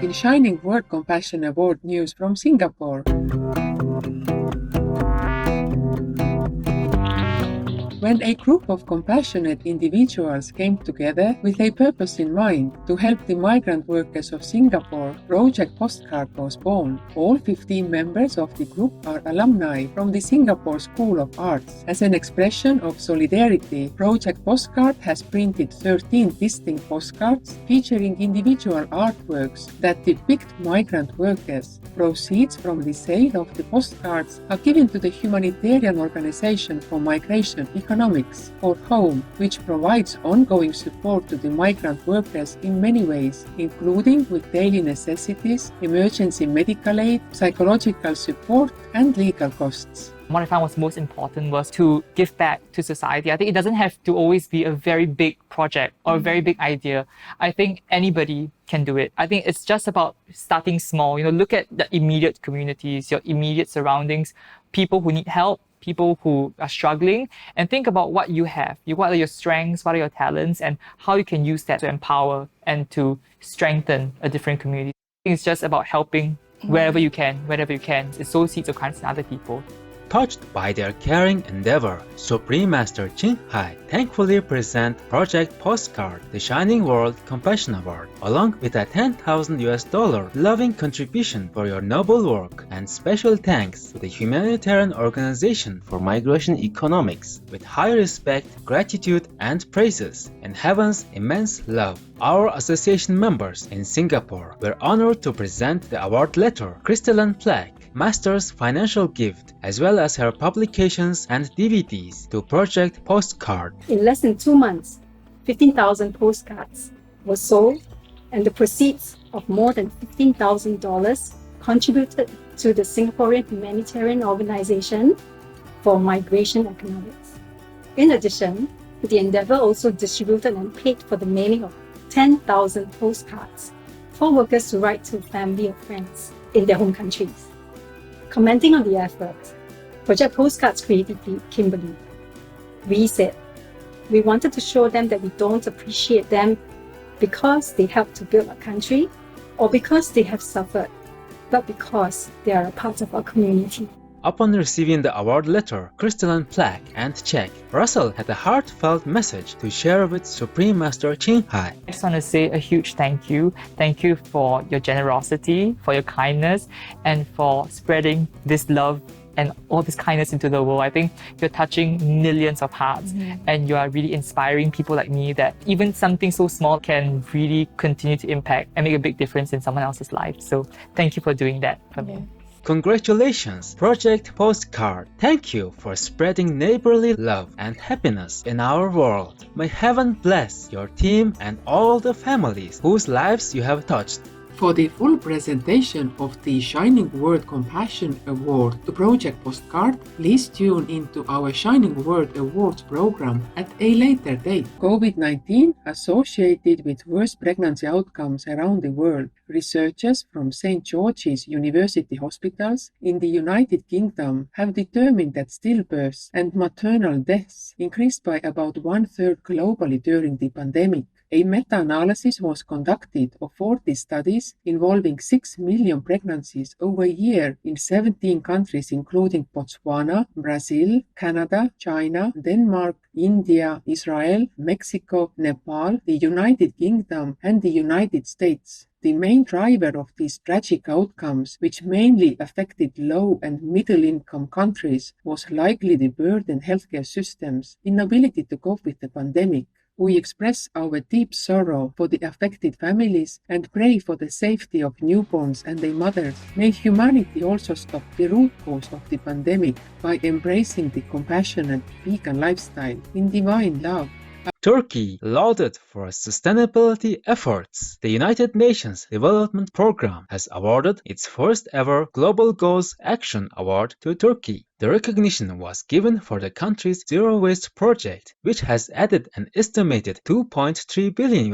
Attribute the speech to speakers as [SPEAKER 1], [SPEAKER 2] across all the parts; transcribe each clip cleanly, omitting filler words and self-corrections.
[SPEAKER 1] in Shining World Compassion Award news from Singapore. When a group of compassionate individuals came together with a purpose in mind to help the migrant workers of Singapore, Project Postcard was born. All 15 members of the group are alumni from the Singapore School of Arts. As an expression of solidarity, Project Postcard has printed 13 distinct postcards featuring individual artworks that depict migrant workers. Proceeds from the sale of the postcards are given to the humanitarian organization for migration economics, or HOME, which provides ongoing support to the migrant workers in many ways, including with daily necessities, emergency medical aid, psychological support, and legal costs.
[SPEAKER 2] What I found was most important was to give back to society. I think it doesn't have to always be a very big project or a very big idea. I think anybody can do it. I think it's just about starting small. Look at the immediate communities, your immediate surroundings, people who need help, people who are struggling, and think about what you have. What are your strengths, what are your talents, and how you can use that to empower and to strengthen a different community. I think it's just about helping wherever you can, wherever you can. It sows seeds of kindness in other people.
[SPEAKER 3] Touched by their caring endeavor, Supreme Master Ching thankfully present Project Postcard, the Shining World Compassion Award, along with a $10,000 loving contribution for your noble work, and special thanks to the humanitarian organization for migration economics, with high respect, gratitude, and praises, and heaven's immense love. Our association members in Singapore were honored to present the award letter, crystalline plaque, Master's financial gift, as well as her publications and DVDs to Project Postcard.
[SPEAKER 4] In less than 2 months, 15,000 postcards were sold, and the proceeds of more than $15,000 contributed to the Singaporean Humanitarian Organization for Migration Economics. In addition, the endeavor also distributed and paid for the mailing of 10,000 postcards for workers to write to family or friends in their home countries. Commenting on the effort, Project Postcard's creative lead, Kimberly, we said, we wanted to show them that we don't appreciate them because they helped to build our country or because they have suffered, but because they are a part of our community.
[SPEAKER 3] Upon receiving the award letter, crystalline plaque, and check, Russell had a heartfelt message to share with Supreme Master Ching.
[SPEAKER 2] I just want to say a huge thank you. Thank you for your generosity, for your kindness, and for spreading this love and all this kindness into the world. I think you're touching millions of hearts, and you are really inspiring people like me that even something so small can really continue to impact and make a big difference in someone else's life. So thank you for doing that for me.
[SPEAKER 3] Congratulations, Project Postcard. Thank you for spreading neighborly love and happiness in our world. May heaven bless your team and all the families whose lives you have touched.
[SPEAKER 1] For the full presentation of the Shining World Compassion Award to Project Postcard, please tune into our Shining World Awards program at a later date. COVID-19 associated with worse pregnancy outcomes around the world. Researchers from St. George's University Hospitals in the United Kingdom have determined that stillbirths and maternal deaths increased by about 1/3 globally during the pandemic. A meta-analysis was conducted of 40 studies involving 6 million pregnancies over a year in 17 countries including Botswana, Brazil, Canada, China, Denmark, India, Israel, Mexico, Nepal, the United Kingdom, and the United States. The main driver of these tragic outcomes, which mainly affected low and middle-income countries, was likely the burdened healthcare systems' inability to cope with the pandemic. We express our deep sorrow for the affected families and pray for the safety of newborns and their mothers. May humanity also stop the root cause of the pandemic by embracing the compassionate vegan lifestyle in divine love.
[SPEAKER 3] Turkey lauded for sustainability efforts. The United Nations Development Programme has awarded its first ever Global Goals Action Award to Turkey. The recognition was given for the country's zero waste project, which has added an estimated $2.3 billion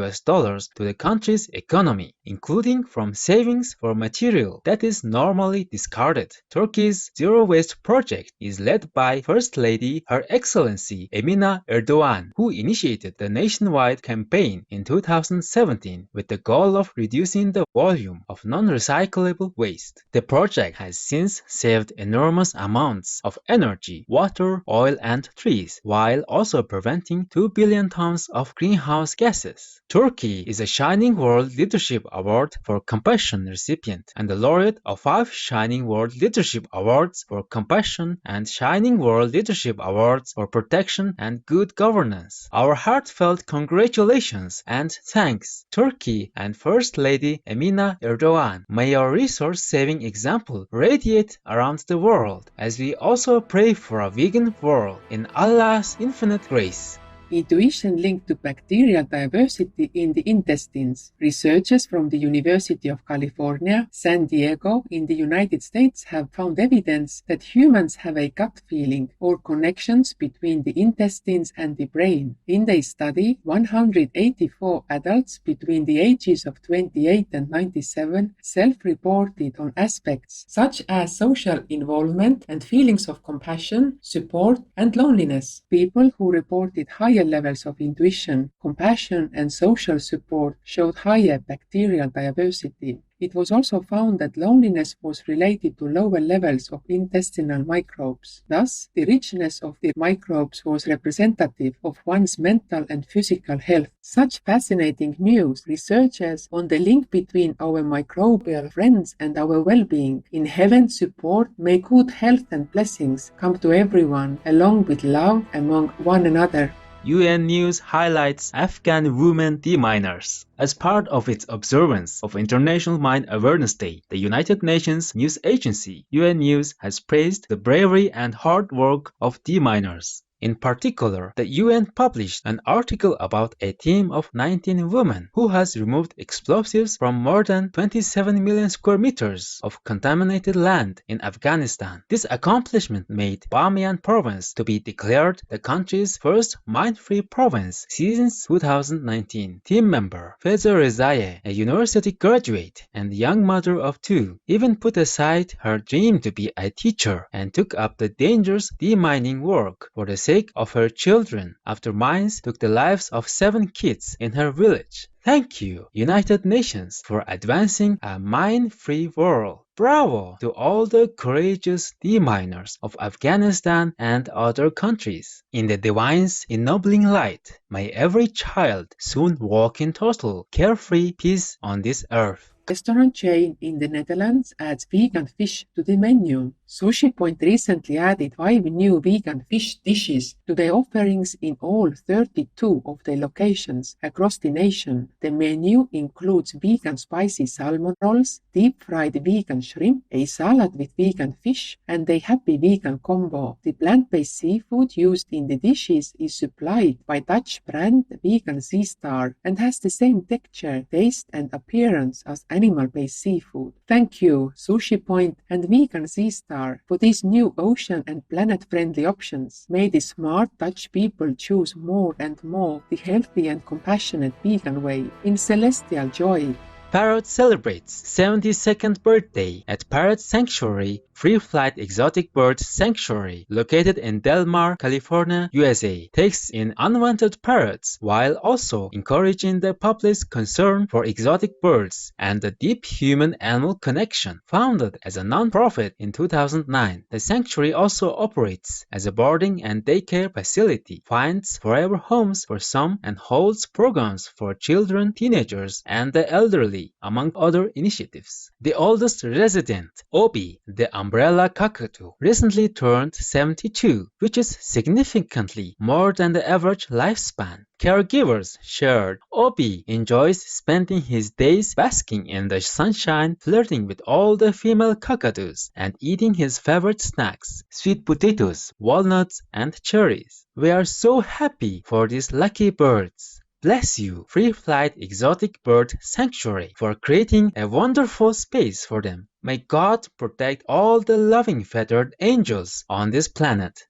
[SPEAKER 3] to the country's economy, including from savings for material that is normally discarded. Turkey's zero waste project is led by First Lady Her Excellency Emine Erdoğan, who initiated initiated the nationwide campaign in 2017 with the goal of reducing the volume of non-recyclable waste. The project has since saved enormous amounts of energy, water, oil, and trees, while also preventing 2 billion tons of greenhouse gases. Turkey is a Shining World Leadership Award for Compassion recipient and the laureate of 5 Shining World Leadership Awards for Compassion and Shining World Leadership Awards for Protection and Good Governance. Our heartfelt congratulations and thanks, Turkey and First Lady Emine Erdogan. May your resource-saving example radiate around the world as we also pray for a vegan world in Allah's infinite grace.
[SPEAKER 1] Intuition linked to bacterial diversity in the intestines. Researchers from the University of California, San Diego in the United States have found evidence that humans have a gut feeling or connections between the intestines and the brain. In their study, 184 adults between the ages of 28 and 97 self-reported on aspects such as social involvement and feelings of compassion, support, and loneliness. People who reported higher levels of intuition, compassion, and social support showed higher bacterial diversity. It was also found that loneliness was related to lower levels of intestinal microbes. Thus, the richness of the microbes was representative of one's mental and physical health. Such fascinating news, researchers on the link between our microbial friends and our well-being. In heaven's support, may good health and blessings come to everyone, along with love among one another.
[SPEAKER 3] UN News highlights Afghan women deminers. As part of its observance of International Mine Awareness Day, the United Nations news agency UN News has praised the bravery and hard work of deminers. In particular, the UN published an article about a team of 19 women who has removed explosives from more than 27 million square meters of contaminated land in Afghanistan. This accomplishment made Bamiyan province to be declared the country's first mine-free province since 2019. Team member Feza Rezaie, a university graduate and young mother of 2, even put aside her dream to be a teacher and took up the dangerous demining work for the sake of her children after mines took the lives of 7 kids in her village. Thank you, United Nations, for advancing a mine-free world. Bravo to all the courageous deminers of Afghanistan and other countries. In the divine's ennobling light, may every child soon walk in total, carefree peace on this earth.
[SPEAKER 1] Restaurant chain in the Netherlands adds vegan fish to the menu. Sushi Point recently added 5 new vegan fish dishes to their offerings in all 32 of their locations across the nation. The menu includes vegan spicy salmon rolls, deep-fried vegan shrimp, a salad with vegan fish, and a happy vegan combo. The plant-based seafood used in the dishes is supplied by Dutch brand Vegan Sea Star and has the same texture, taste, and appearance as animal-based seafood. Thank you, Sushi Point and Vegan Sea Star, for these new ocean and planet-friendly options. May the smart Dutch people choose more and more the healthy and compassionate vegan way in celestial joy.
[SPEAKER 3] Parrot celebrates 72nd birthday at Parrot Sanctuary, free-flight exotic bird sanctuary located in Del Mar, California, USA. Takes in unwanted parrots while also encouraging the public's concern for exotic birds and the deep human-animal connection. Founded as a non-profit in 2009, the sanctuary also operates as a boarding and daycare facility, finds forever homes for some, and holds programs for children, teenagers, and the elderly, among other initiatives. The oldest resident, Obi, the umbrella cockatoo, recently turned 72, which is significantly more than the average lifespan. Caregivers shared Obi enjoys spending his days basking in the sunshine, flirting with all the female cockatoos, and eating his favorite snacks, sweet potatoes, walnuts, and cherries. We are so happy for these lucky birds. Bless you, Free Flight Exotic Bird Sanctuary, for creating a wonderful space for them. May God protect all the loving feathered angels on this planet.